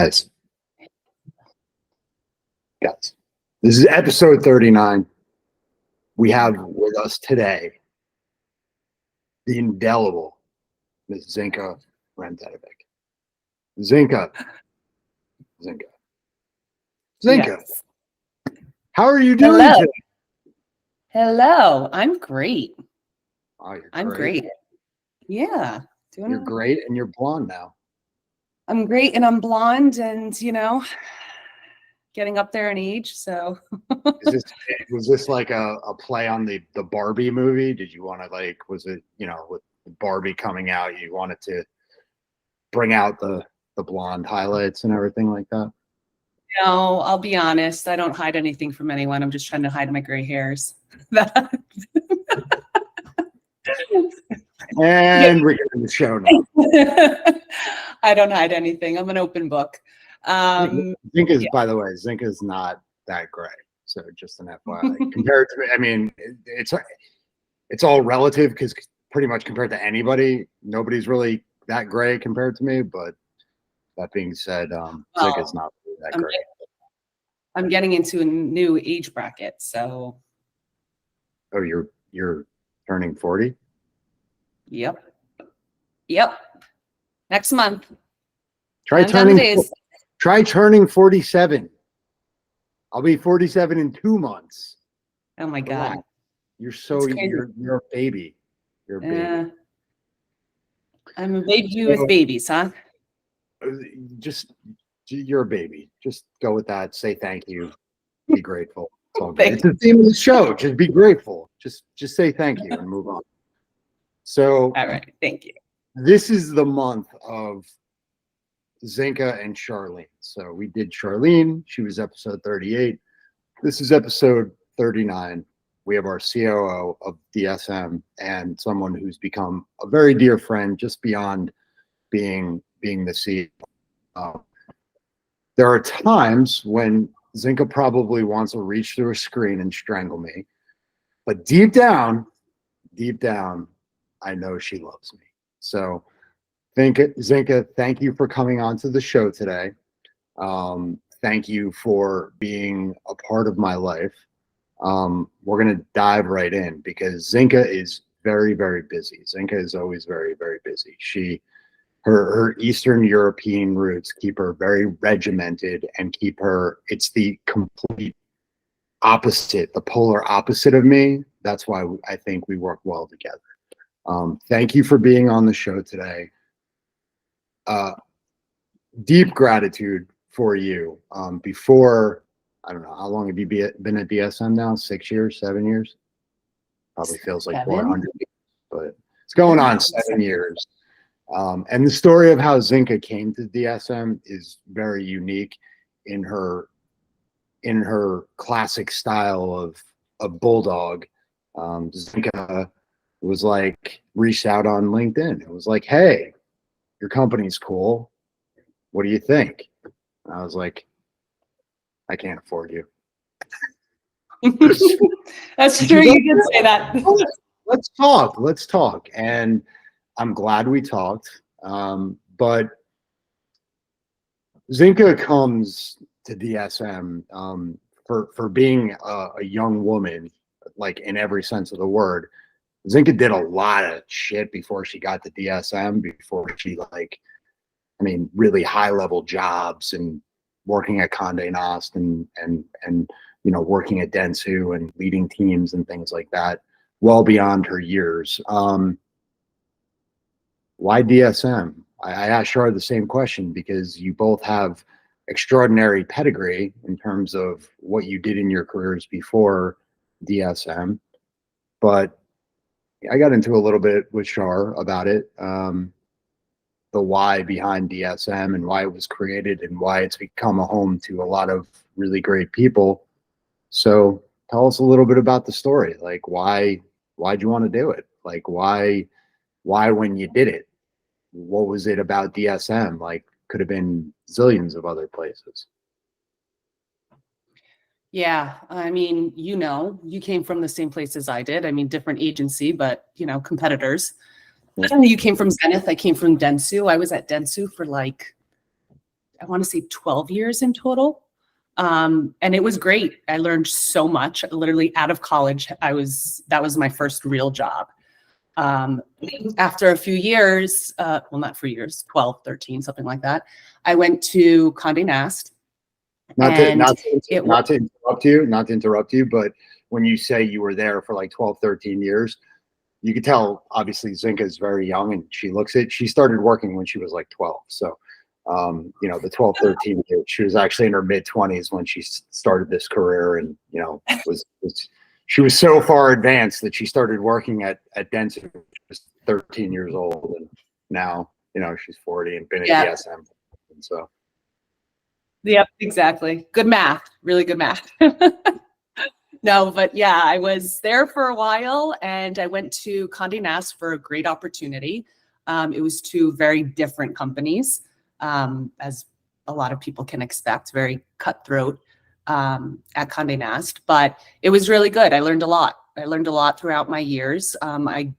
Guys, this is episode 39. We have with us today the indelible Ms. Zinka Ramdedovic. Zinka. Yes. How are you doing today? Hello. I'm great. Oh, I'm great. Yeah. You're great, and you're blonde now. I'm great, and I'm blonde, and getting up there in age. So was this like a play on the Barbie movie? Did you want to was it, with Barbie coming out, you wanted to bring out the blonde highlights and everything like that? No, I'll be honest. I don't hide anything from anyone. I'm just trying to hide my gray hairs. And we're getting the show now. I don't hide anything. I'm an open book. Zinka's, by the way, Zinka's not that gray. So just an FYI. Compared to, I mean, it's all relative because pretty much compared to anybody, nobody's really that gray compared to me. But that being said, Zinka's not really that gray. I'm getting into a new age bracket, so. Oh, you're turning 40? Yep. Next month. Try turning 47. I'll be 47 in 2 months. Oh my God. You're a baby. You're a baby. I'm a baby with babies, huh? You're a baby. Just go with that. Say thank you. Be grateful. It's all good. It's the theme of the show. Just be grateful. Just say thank you and move on. So, all right. Thank you. This is the month of Zinka and Charlene. So we did Charlene. She was episode 38. This is episode 39. We have our COO of DSM and someone who's become a very dear friend just beyond being the CEO. There are times when Zinka probably wants to reach through a screen and strangle me. But deep down, I know she loves me. So Zinka, thank you for coming on to the show today. Thank you for being a part of my life. We're going to dive right in because Zinka is very, very busy. Zinka is always very, very busy. Her Eastern European roots keep her very regimented and it's the complete opposite, the polar opposite of me. That's why I think we work well together. Thank you for being on the show today. Deep gratitude for you. Before, I don't know, how long have you been at DSM now? 6 years, 7 years? Probably feels like 400 years, but it's going on 7 years. And the story of how Zinka came to DSM is very unique in her classic style of bulldog. Zinka was reached out on LinkedIn. It was like, hey, your company's cool. What do you think? And I was like, I can't afford you. That's true. You did say that. Let's talk. And I'm glad we talked. But Zinka comes to DSM for being a young woman, in every sense of the word. Zinka did a lot of shit before she got to DSM, before she really high level jobs and working at Condé Nast and working at Dentsu and leading teams and things like that, well beyond her years. Why DSM? I asked her the same question because you both have extraordinary pedigree in terms of what you did in your careers before DSM, but I got into a little bit with Shar about it, the why behind DSM and why it was created and why it's become a home to a lot of really great people. So tell us a little bit about the story. Why'd you want to do it? Why when you did it? What was it about DSM? Could have been zillions of other places. Yeah, you came from the same place as I did. Different agency, but competitors. You came from Zenith. I came from Dentsu. I was at Dentsu for I want to say 12 years in total. And it was great. I learned so much. Literally out of college, that was my first real job. After a few years, well, not for years, 12, 13, something like that, I went to Condé Nast. Not to interrupt you, but when you say you were there for like 12, 13 years, you could tell obviously Zinka is very young and she started working when she was like 12. So, the 12, 13 years, she was actually in her mid 20s when she started this career, and, she was so far advanced that she started working at Dentsu when she was 13 years old. And now, she's 40 and been at DSM. And so. Yep, exactly. Good math, really good math. No, but yeah, I was there for a while and I went to Condé Nast for a great opportunity. It was two very different companies, as a lot of people can expect, very cutthroat at Condé Nast, but it was really good. I learned a lot. I learned a lot throughout my years. I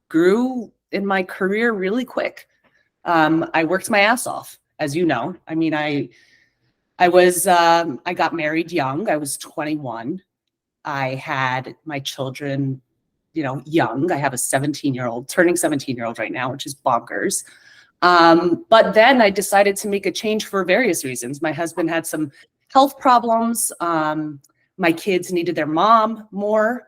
grew in my career really quick. I worked my ass off, as you know. I mean, I got married young. I was 21. I had my children, young. I have a 17-year-old, turning 17-year-old right now, which is bonkers. But then I decided to make a change for various reasons. My husband had some health problems. My kids needed their mom more.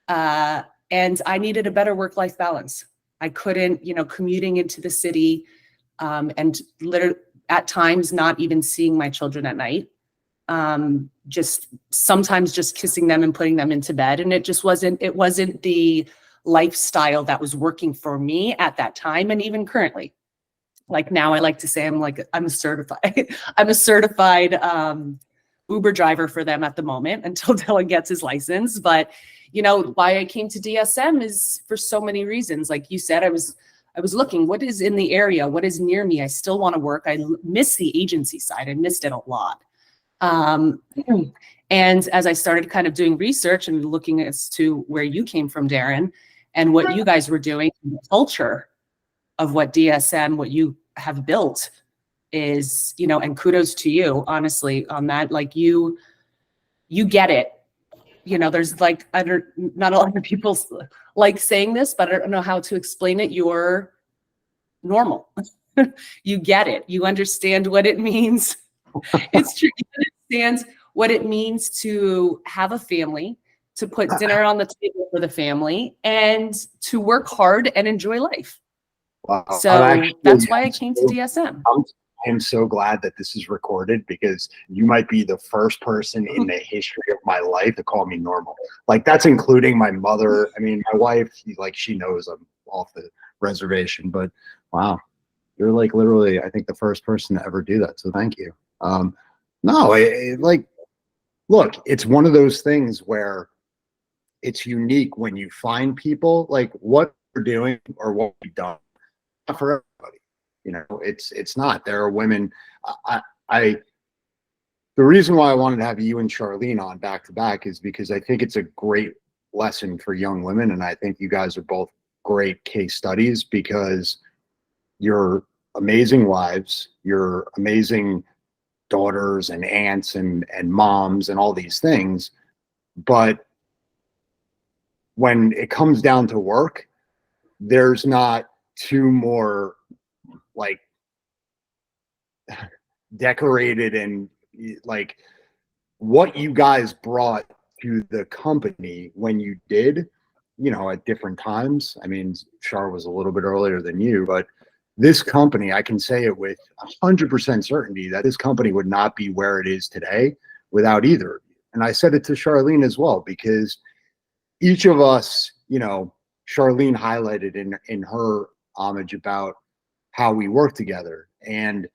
And I needed a better work-life balance. I couldn't, commuting into the city, and literally at times not even seeing my children at night. Just sometimes just kissing them and putting them into bed. And it wasn't the lifestyle that was working for me at that time. And even currently, like now I like to say, I'm a certified Uber driver for them at the moment until Dylan gets his license. But why I came to DSM is for so many reasons. Like you said, I was looking, what is in the area? What is near me? I still want to work. I miss the agency side. I missed it a lot. And as I started kind of doing research and looking as to where you came from, Darren, and what you guys were doing, the culture of what DSM, what you have built is, and kudos to you, honestly, on that. Like you get it. There's like, not a lot of people like saying this, but I don't know how to explain it. You're normal. You get it. You understand what it means. It's true. You understand what it means to have a family, to put dinner on the table for the family, and to work hard and enjoy life. Wow. So that's why I came to DSM. I am so glad that this is recorded, because you might be the first person in the history of my life to call me normal. Like, that's including my mother. I mean, my wife, she knows I'm off the reservation, but wow, you're like literally, I think, the first person to ever do that. So thank you. No, look, it's one of those things where it's unique when you find people like what you're doing or what you've done. Not for everybody, it's not. There are women. The reason why I wanted to have you and Charlene on back to back is because I think it's a great lesson for young women, and I think you guys are both great case studies, because you're amazing wives, you're amazing daughters and aunts and moms and all these things, but when it comes down to work, there's not two more like decorated and like what you guys brought to the company when you did, at different times. I mean, Char was a little bit earlier than you, but this company, I can say it with 100% certainty that this company would not be where it is today without either of you. And I said it to Charlene as well, because each of us, Charlene highlighted in her homage about how we work together. And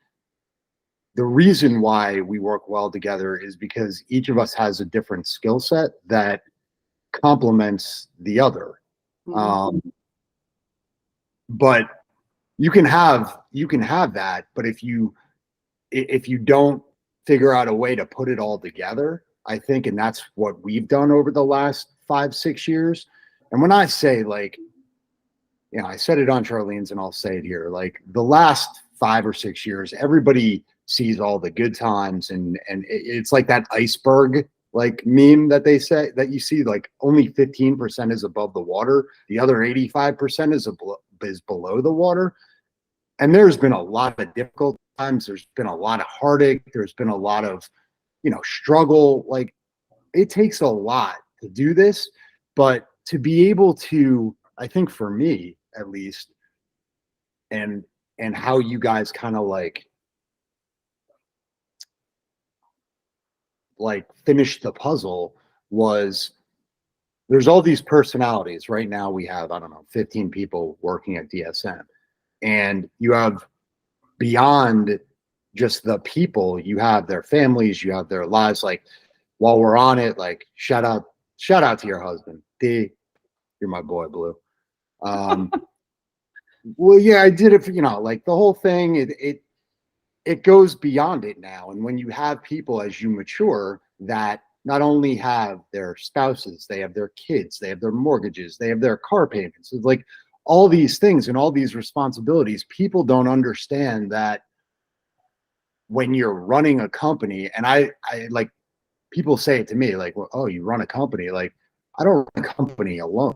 the reason why we work well together is because each of us has a different skill set that complements the other. Mm-hmm. But you can have that, but if you don't figure out a way to put it all together, I think, and that's what we've done over the last 5-6 years. And when I say, like, I said it on Charlene's and I'll say it here, like the last 5 or 6 years, everybody sees all the good times, and it's like that iceberg like meme that they say that you see, like only 15% is above the water, the other 85% is below the water. And there's been a lot of difficult times, there's been a lot of heartache, there's been a lot of, struggle. Like, it takes a lot to do this, but to be able to, I think for me at least, and how you guys kind of like finish the puzzle was, there's all these personalities. Right now we have, I don't know, 15 people working at DSM, and you have, beyond just the people, you have their families, you have their lives. Like, while we're on it, like, shout out to your husband, D. You're my boy, Blue. Well, yeah, I did it for, like, the whole thing. It goes beyond it now. And when you have people, as you mature, that not only have their spouses, they have their kids, they have their mortgages, they have their car payments. It's like all these things and all these responsibilities. People don't understand that when you're running a company, and I like, people say it to me like, well, oh, you run a company. Like, I don't run a company alone.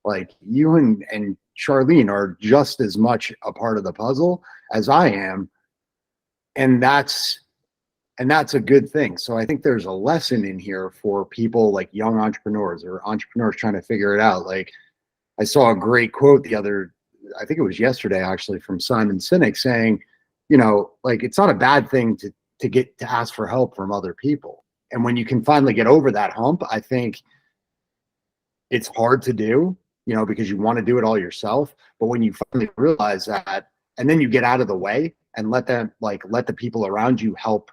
Like, you and Charlene are just as much a part of the puzzle as I am. And that's a good thing. So I think there's a lesson in here for people like young entrepreneurs or entrepreneurs trying to figure it out. Like, I saw a great quote I think it was yesterday actually, from Simon Sinek saying, like, it's not a bad thing to get to ask for help from other people. And when you can finally get over that hump, I think it's hard to do, because you want to do it all yourself. But when you finally realize that, and then you get out of the way and let the people around you help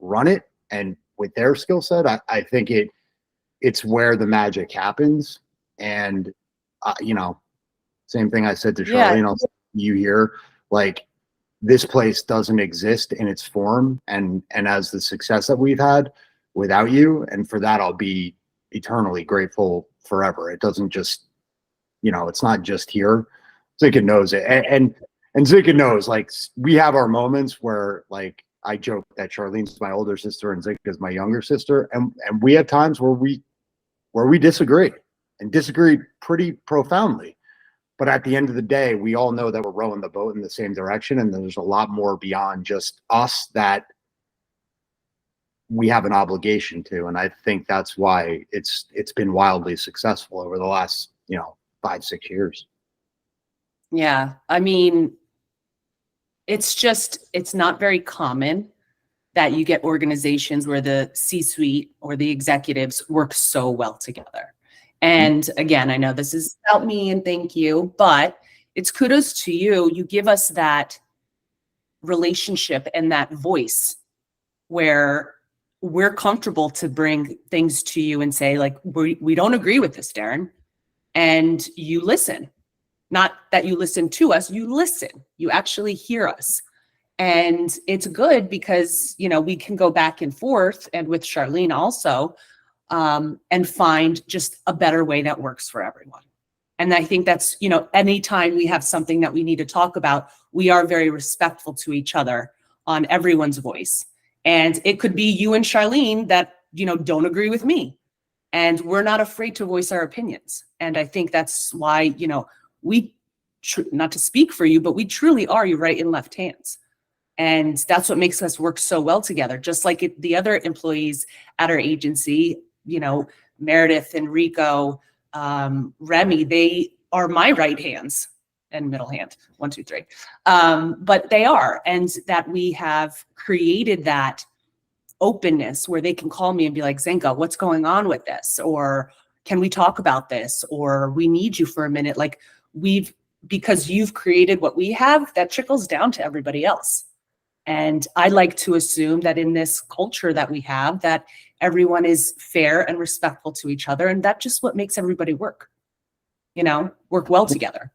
run it, and with their skill set, I think it's where the magic happens. And same thing I said to Charlene, I'll say to you here, like, this place doesn't exist in its form and as the success that we've had without you. And for that, I'll be eternally grateful forever. It doesn't just, it's not just here. Zinka knows it. And Zinka knows, like, we have our moments where, like, I joke that Charlene's my older sister and Zinka's my younger sister. And we have times where we disagree, and disagree pretty profoundly. But at the end of the day, we all know that we're rowing the boat in the same direction. And there's a lot more beyond just us that we have an obligation to. And I think that's why it's been wildly successful over the last, 5-6 years. Yeah. I mean, it's not very common that you get organizations where the C-suite or the executives work so well together. And again, I know this is about me, and thank you, but it's kudos to you. You give us that relationship and that voice where we're comfortable to bring things to you and say, like, we don't agree with this, Darren. And you listen. Not that you listen to us, you listen. You actually hear us. And it's good because, we can go back and forth, and with Charlene also, and find just a better way that works for everyone. And I think that's, anytime we have something that we need to talk about, we are very respectful to each other on everyone's voice. And it could be you and Charlene that, don't agree with me. And we're not afraid to voice our opinions. And I think that's why, we, not to speak for you, but we truly are your right and left hands. And that's what makes us work so well together. Just like the other employees at our agency, Meredith, Enrico, Remy, they are my right hands and middle hand, 1, 2, 3. But they are, and that we have created that openness where they can call me and be like, Zinka, what's going on with this? Or can we talk about this? Or we need you for a minute. Like, because you've created what we have, that trickles down to everybody else. And I like to assume that in this culture that we have, that everyone is fair and respectful to each other. And that's just what makes everybody work well together.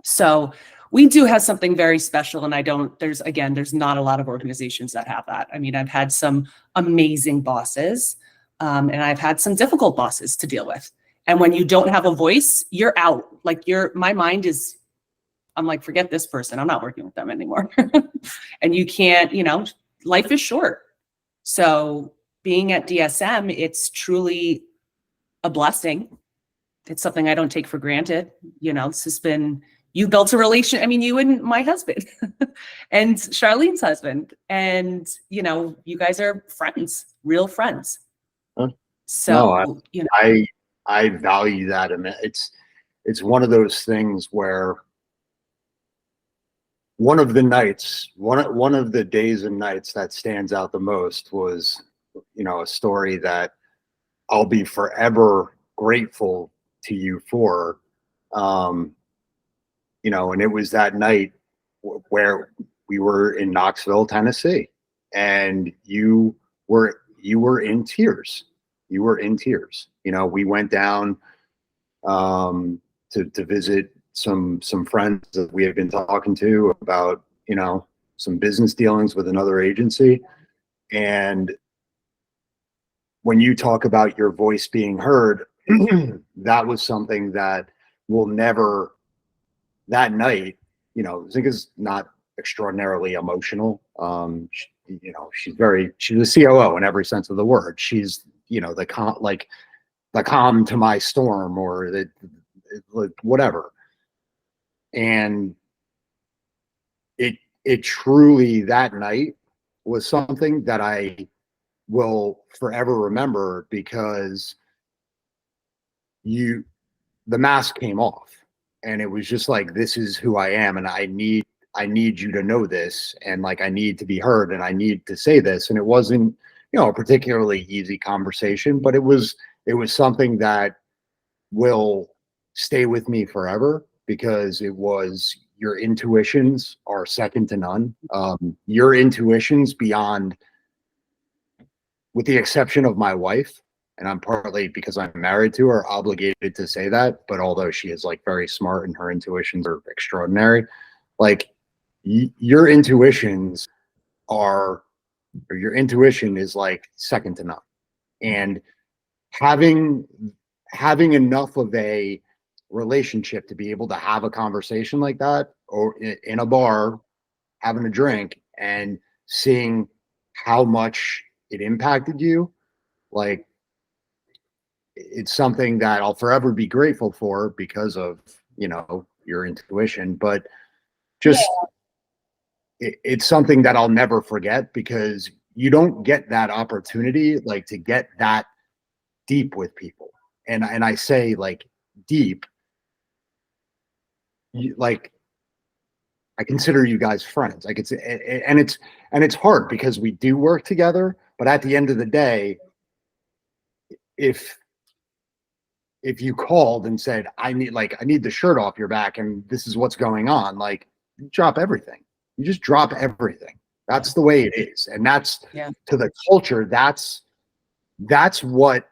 So we do have something very special. And there's not a lot of organizations that have that. I mean, I've had some amazing bosses, and I've had some difficult bosses to deal with. And when you don't have a voice, you're out. Like, my mind I'm like, forget this person. I'm not working with them anymore. And you can't, life is short. So being at DSM, it's truly a blessing. It's something I don't take for granted. This has been, you built a relation. I mean, you and my husband and Charlene's husband, and, you guys are friends, real friends. Huh? So, No, I value that. And it's one of those things where one of the days and nights that stands out the most was, a story that I'll be forever grateful to you for. And it was that night where we were in Knoxville, Tennessee, and you were in tears. You were in tears. We went down to visit some friends that we have been talking to about, some business dealings with another agency. And when you talk about your voice being heard, that was something that will never, that night, Zinka's not extraordinarily emotional. She's a COO in every sense of the word. She's, the calm to my storm, or whatever. And it truly, that night was something that I will forever remember, because the mask came off, and it was just like, this is who I am, and I need you to know this, and I need to be heard, and I need to say this. And it wasn't, a particularly easy conversation, but it was something that will stay with me forever, because it was, your intuitions are second to none. Your intuitions beyond, with the exception of my wife, and I'm partly because I'm married to her, obligated to say that, but although she is very smart and her intuitions are extraordinary, your intuitions are, or your intuition is second to none. And having enough of a relationship to be able to have a conversation like that, or in a bar, having a drink and seeing how much it impacted you, it's something that I'll forever be grateful for, because of, your intuition. But just, it's something that I'll never forget, because you don't get that opportunity, to get that deep with people. And I say deep, I consider you guys friends. It's hard, because we do work together, but at the end of the day, if you called and said, I need the shirt off your back and this is what's going on, you drop everything. You just drop everything. That's the way it is. And that's, to the culture, that's what,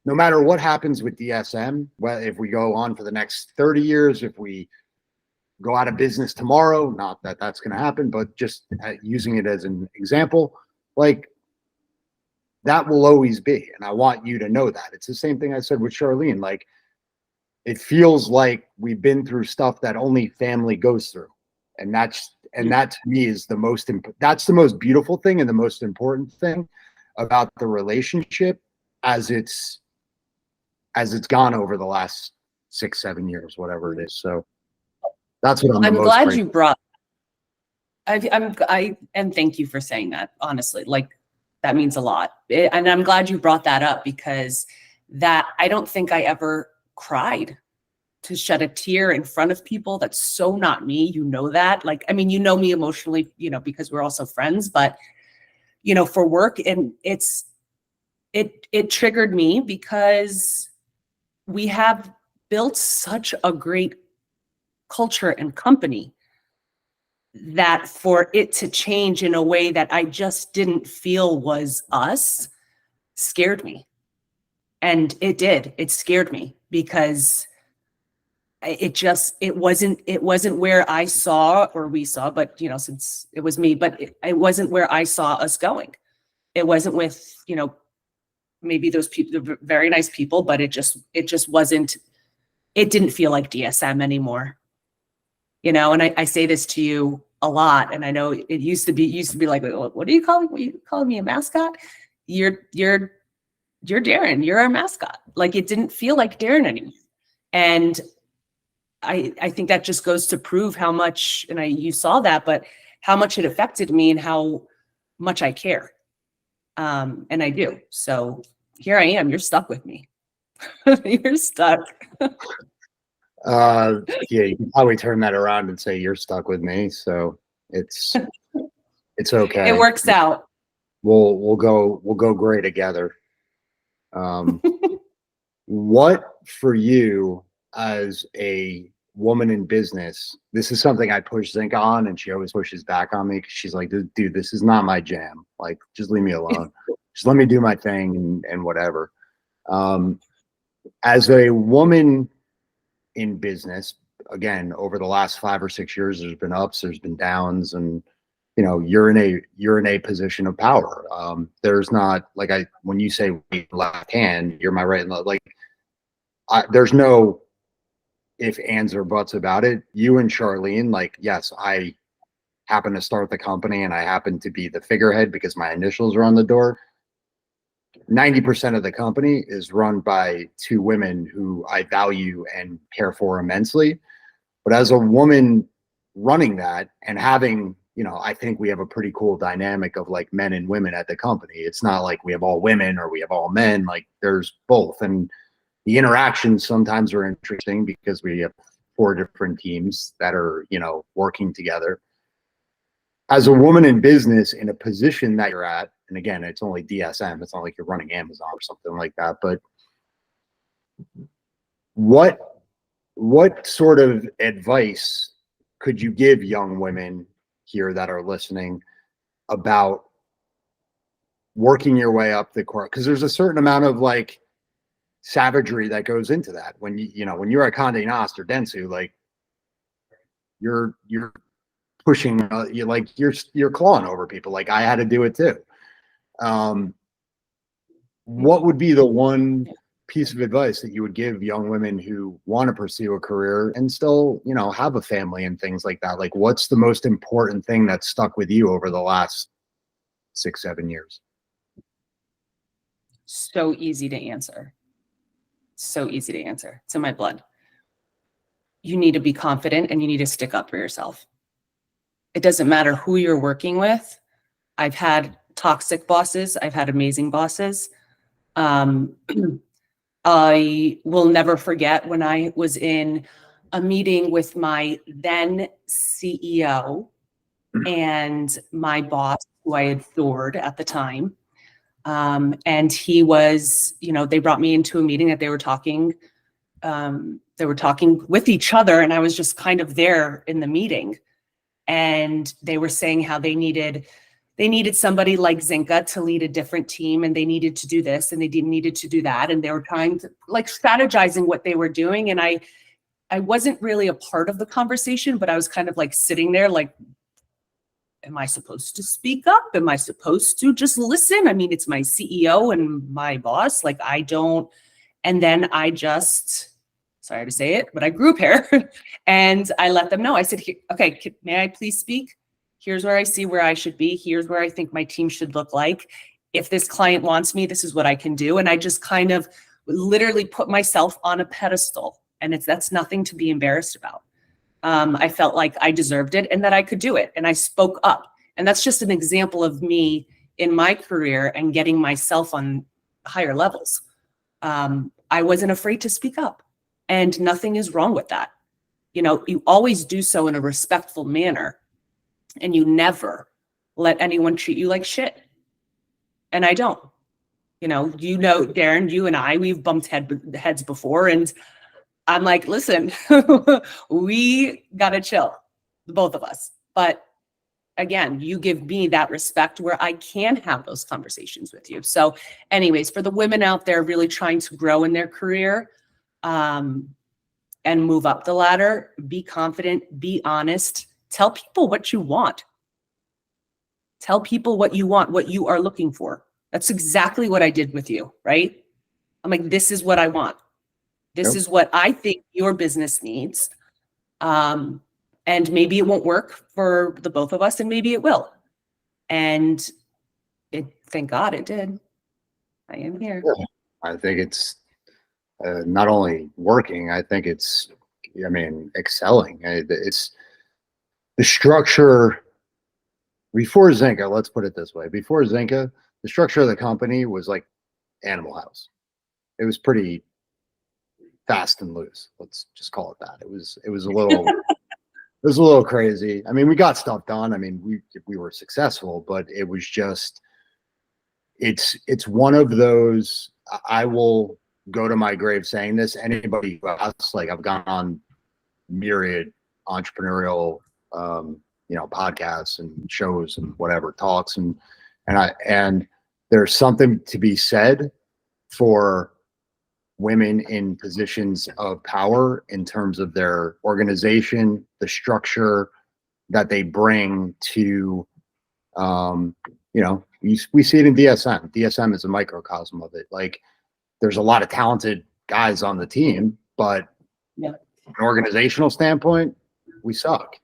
no matter what happens with DSM, well, if we go on for the next 30 years, if we go out of business tomorrow, not that that's going to happen, but just using it as an example, that will always be. And I want you to know that. It's the same thing I said with Charlene. It feels like we've been through stuff that only family goes through. And that to me is that's the most beautiful thing and the most important thing about the relationship as it's gone over the last 6-7 years, whatever it is. So that's what I'm glad grateful. you brought. And thank you for saying that. Honestly, that means a lot. And I'm glad you brought that up, because I don't think I ever cried to shed a tear in front of people. That's so not me. You know that. You know me emotionally, because we're also friends, but for work, and it triggered me, because we have built such a great culture and company, that for it to change in a way that I just didn't feel was us scared me. And it did. It scared me, because it wasn't where I saw, or we saw, but since it was me, but it wasn't where I saw us going. It wasn't with, maybe those people, the very nice people, but it just wasn't, it didn't feel like DSM anymore. And I say this to you, a lot. And I know it used to be like, what are you calling? What are you calling me, a mascot? You're Darren. You're our mascot. Like, it didn't feel like Darren anymore. And I think that just goes to prove how much, and you saw that, but how much it affected me and how much I care. And I do. So here I am. You're stuck with me. You're stuck. Yeah, you can probably turn that around and say you're stuck with me. So it's okay. It works out. We'll go great together. What for you as a woman in business? This is something I push Zinka on, and she always pushes back on me because she's like, dude, this is not my jam. Like, just leave me alone. Just let me do my thing and whatever. As a woman in business, again, over the last 5 or 6 years, there's been ups, there's been downs, and you're in a position of power. There's not like when you say left hand, you're my right and left. Like, there's no if, ands, or buts about it. You and Charlene, like, yes, I happen to start the company and I happen to be the figurehead because my initials are on the door. 90% of the company is run by 2 women who I value and care for immensely. But as a woman running that and having, I think we have a pretty cool dynamic of like men and women at the company. It's not like we have all women or we have all men. Like, there's both. And the interactions sometimes are interesting because we have 4 different teams that are, working together. As a woman in business in a position that you're at, and again, it's only DSM, it's not like you're running Amazon or something like that, but what sort of advice could you give young women here that are listening about working your way up the court? Because there's a certain amount of like savagery that goes into that. When when you're at Condé Nast or Dentsu, like you're pushing, you're clawing over people. Like, I had to do it too. What would be the one piece of advice that you would give young women who want to pursue a career and still, have a family and things like that? Like, what's the most important thing that stuck with you over the last 6-7 years? So easy to answer. So easy to answer. It's in my blood. You need to be confident and you need to stick up for yourself. It doesn't matter who you're working with. I've had toxic bosses. I've had amazing bosses. I will never forget when I was in a meeting with my then CEO and my boss, who I adored at the time. And he was, they brought me into a meeting that they were talking with each other. And I was just kind of there in the meeting. And they were saying how they needed somebody like Zinka to lead a different team, and they needed to do this and they needed to do that. And they were trying to like strategizing what they were doing. And I wasn't really a part of the conversation, but I was kind of like sitting there like, am I supposed to speak up? Am I supposed to just listen? I mean, it's my CEO and my boss. Like, I don't. And then I just, sorry to say it, but I grew a pair and I let them know. I said, okay, may I please speak? Here's where I see where I should be. Here's where I think my team should look like. If this client wants me, this is what I can do. And I just kind of literally put myself on a pedestal, and that's nothing to be embarrassed about. I felt like I deserved it and that I could do it. And I spoke up. And that's just an example of me in my career and getting myself on higher levels. I wasn't afraid to speak up, and nothing is wrong with that. You always do so in a respectful manner, and you never let anyone treat you like shit. And I don't. Darren, you and I, we've bumped heads before, and I'm like, listen, we gotta chill, the both of us. But again, you give me that respect where I can have those conversations with you. So anyways, for the women out there really trying to grow in their career and move up the ladder, be confident, be honest, tell people what you want. Tell people what you want, what you are looking for. That's exactly what I did with you, right? I'm like, this is what I want. This is what I think your business needs. And And maybe it won't work for the both of us, and maybe it will. And thank God it did. I am here. Yeah. I think it's not only working, I think it's, I mean, excelling. It's the structure before Zinka, let's put it this way. Before Zinka, the structure of the company was like Animal House. It was pretty fast and loose. Let's just call it that. It was a little it was a little crazy. I mean, we got stuff done. I mean, we were successful, but it was just it's one of those. I will go to my grave saying this. Anybody who asks, like, I've gone on myriad entrepreneurial podcasts and shows and whatever talks, and there's something to be said for women in positions of power in terms of their organization, the structure that they bring to, we see it in DSM. DSM is a microcosm of it. Like, there's a lot of talented guys on the team, but yeah. From an organizational standpoint, we suck.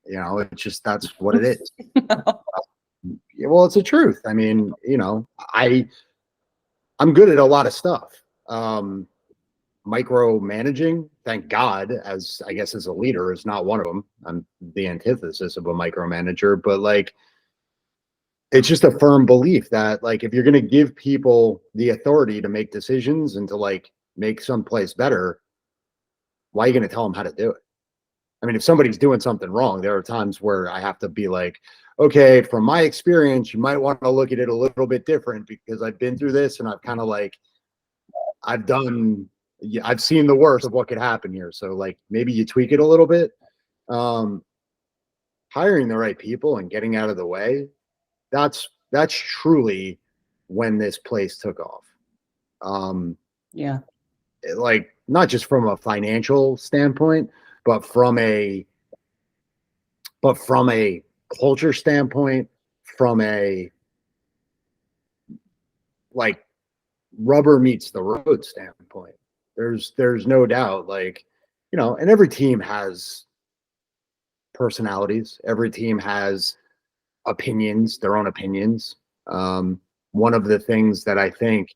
It's just, that's what it is. Yeah, well, it's the truth. I mean, I'm good at a lot of stuff. Micromanaging, thank God, as I guess as a leader, is not one of them. I'm the antithesis of a micromanager, but like, it's just a firm belief that, like, if you're going to give people the authority to make decisions and to like make some place better, why are you going to tell them how to do it? I mean, if somebody's doing something wrong, there are times where I have to be like, okay, from my experience, you might want to look at it a little bit different because I've been through this and I've kind of like, I've seen the worst of what could happen here. So like, maybe you tweak it a little bit. Hiring the right people and getting out of the way, that's truly when this place took off. Yeah. Like, not just from a financial standpoint, but from a culture standpoint, from a like rubber meets the road standpoint. There's no doubt, like, and every team has personalities. Every team has opinions, their own opinions. One of the things that I think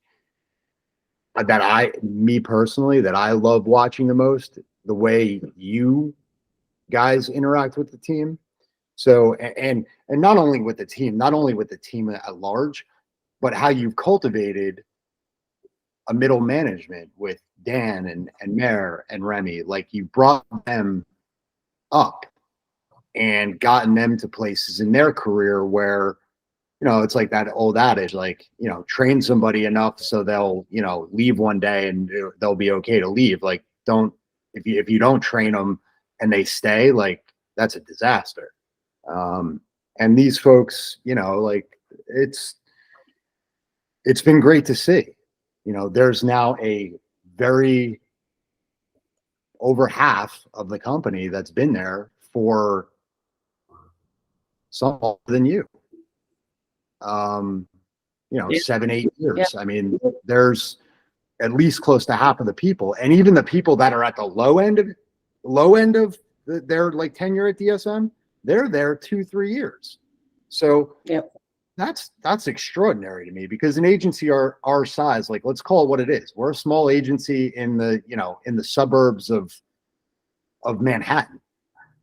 me personally, that I love watching the most, the way you guys interact with the team. So, and not only with the team at large, but how you've cultivated a middle management with Dan and Mayor and Remy. Like, you brought them up and gotten them to places in their career where, it's like that old adage, like, train somebody enough so they'll, leave one day and they'll be okay to leave. Like, if you don't train them and they stay, like, that's a disaster. And these folks, like, it's been great to see. There's now over half of the company that's been there for some longer than you. 7-8 years. Yeah. I mean, there's at least close to half of the people, and even the people that are at the low end of their like tenure at DSM, they're there 2-3 years. So that's extraordinary to me, because an agency our size, like, let's call it what it is. We're a small agency in the suburbs of Manhattan.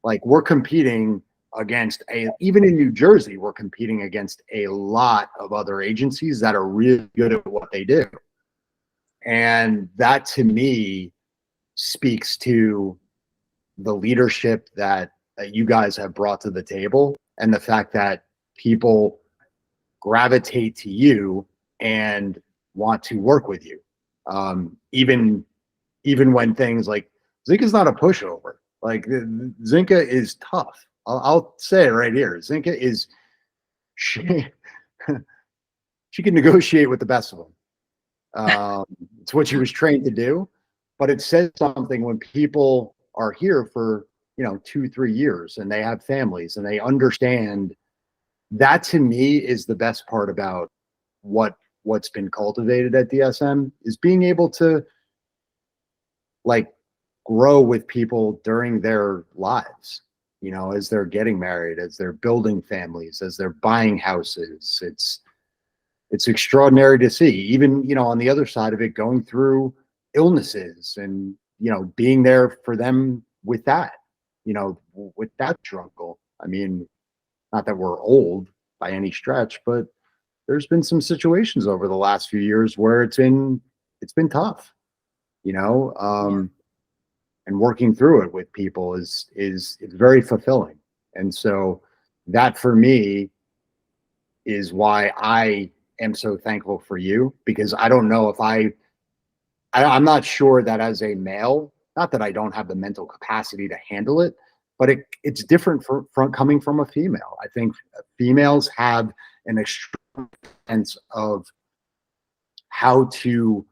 Like, we're competing against even in New Jersey, we're competing against a lot of other agencies that are really good at what they do. And that, to me, speaks to the leadership that you guys have brought to the table, and the fact that people gravitate to you and want to work with you. Even when things like Zinka's not a pushover. Like, Zinka is tough. I'll say it right here. Zinka is, she can negotiate with the best of them. It's what she was trained to do, but it says something when people are here for 2-3 years and they have families and they understand. That, to me, is the best part about what's been cultivated at DSM, is being able to like grow with people during their lives. as they're getting married, as they're building families, as they're buying houses. It's extraordinary to see, even, on the other side of it, going through illnesses and, being there for them with that, with that struggle. I mean, not that we're old by any stretch, but there's been some situations over the last few years where it's been tough, and working through it with people is very fulfilling. And so that for me is why I am so thankful for you, because I don't know if I'm not sure that as a male, not that I don't have the mental capacity to handle it, but it's different from coming from a female. I think females have an extreme sense of how to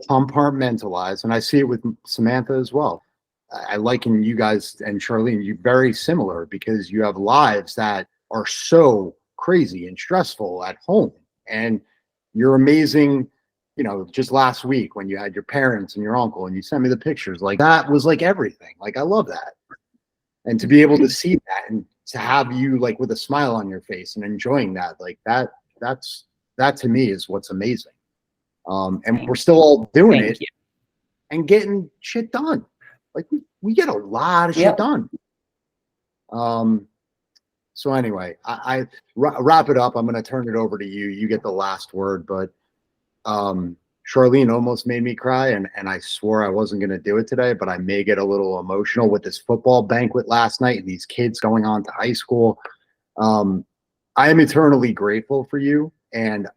compartmentalize, and I see it with Samantha as well. I liken you guys and Charlene, you very similar, because you have lives that are so crazy and stressful at home, and you're amazing. Just last week when you had your parents and your uncle and you sent me the pictures, like that was like everything. Like, I love that. And to be able to see that and to have you like with a smile on your face and enjoying that, like that to me is what's amazing. And we're still all doing it and getting shit done. Like we get a lot of shit done. So anyway, I wrap it up. I'm going to turn it over to you. You get the last word, but Charlene almost made me cry, and I swore I wasn't going to do it today, but I may get a little emotional with this football banquet last night and these kids going on to high school. I am eternally grateful for you, and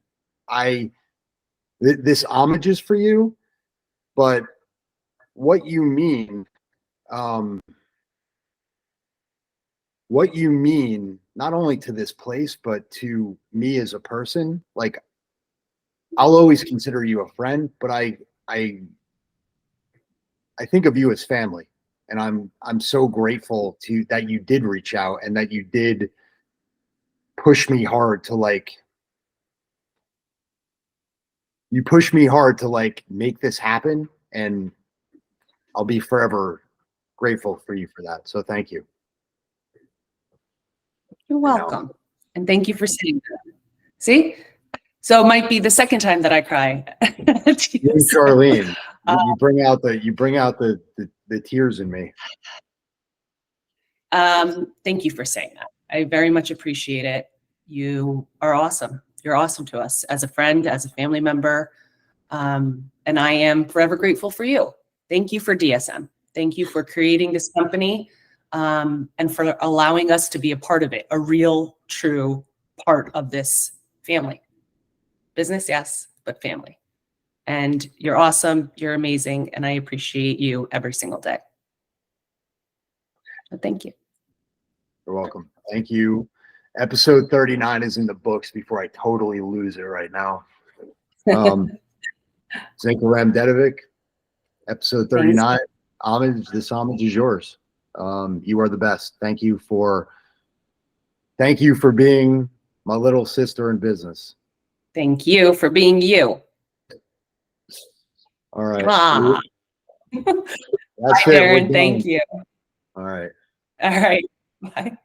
this homage is for you, but what you mean not only to this place, but to me as a person. Like, I'll always consider you a friend, but I think of you as family, and I'm so grateful that you did reach out and that you did push me hard to make this happen, and I'll be forever grateful for you for that. So thank you. You're welcome. And thank you for saying that. See? So it might be the second time that I cry. Charlene, you bring out the tears in me. Thank you for saying that. I very much appreciate it. You are awesome. You're awesome to us as a friend, as a family member. And I am forever grateful for you. Thank you for DSM. Thank you for creating this company, and for allowing us to be a part of it, a real, true part of this family. Business, yes, but family. And you're awesome. You're amazing. And I appreciate you every single day. So thank you. You're welcome. Thank you. Episode 39 is in the books before I totally lose it right now. Zinka Ramdedovic, episode 39. Homage. This homage is yours. You are the best. Thank you for being my little sister in business. Thank you for being you. All right. That's it. Darren, thank you. All right. All right. Bye.